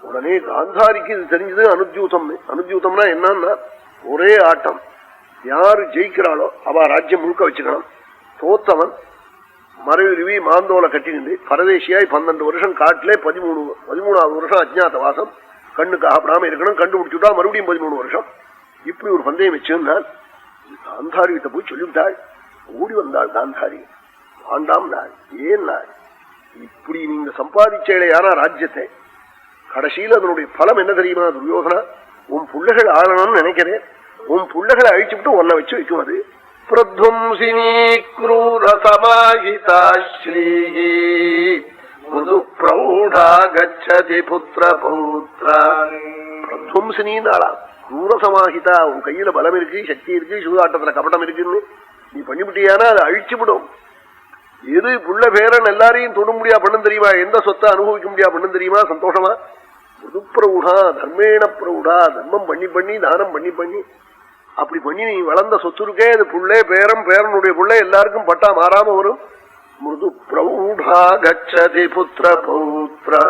உடனே காந்தாரிக்கு இது தெரிஞ்சது அனுஜூதம். அனுஜூதம்னா என்னன்னா ஒரே ஆட்டம், யாரு ஜெயிக்கிறாளோ அவ ராஜ்யம் முழுக்க வச்சுக்கணும். தோத்தவன் மறைவிருவி மாந்தோலை கட்டிக்கிண்டு பரதேசியாய் 12 வருஷம் காட்டிலே 13வது வருஷம் அஜ்ஞாத வாசம், கண்ணுக்கு ஆகப்படாம இருக்கணும். கண்டுபிடிச்சுட்டா மறுபடியும் 13 வருஷம். இப்படி ஒரு பந்தயம் வச்சுன்னா காந்தாரி கிட்ட போய் சொல்லிவிட்டாள். ஓடி வந்தாள் காந்தாரி. வாண்டாம் நாள், ஏன் நாள், இப்படி நீங்க சம்பாதிச்சேளே யாரா ராஜ்யத்தை, கடைசியில் அதனுடைய பலம் என்ன தெரியுமா துரியோதனா, உன் புள்ளைகள் ஆளணும்னு நினைக்கிறேன், உன் புள்ளைகளை அழிச்சுட்டு உன்னை வச்சு வைக்கும். அது பிரத்வம்சினி க்ரூர சமாஹிதா ஸ்ரீஹி முது பிரௌடா கச்சதி புத்திர பௌத்ரா. பிரத்வம்சினாளா க்ரூர சமாஹிதா, உன் கையில பலம் இருக்கு, சக்தி இருக்கு, சூதாட்டத்துல கபடம் இருக்குன்னு நீ பண்ணிவிட்டியானா அதை அழிச்சுவிடும். எது புள்ள பேரன் எல்லாரையும் தொட முடியா பண்ணும் தெரியுமா, எந்த சொத்தை அனுபவிக்க முடியா பண்ணும் தெரியுமா, சந்தோஷமா முது பிரௌடா தர்மேண பிரௌடா, தர்மம் பண்ணி பண்ணி தானம் பண்ணி பண்ணி அப்படி பண்ணி நீ வளர்ந்த சொத்து இருக்கே, அது புள்ளே பேரம் பேரனுடைய புள்ளை எல்லாருக்கும் பட்டா மாறாம வரும். மிருது பிரௌடா கச்சதி புத்திர பௌத்ரா.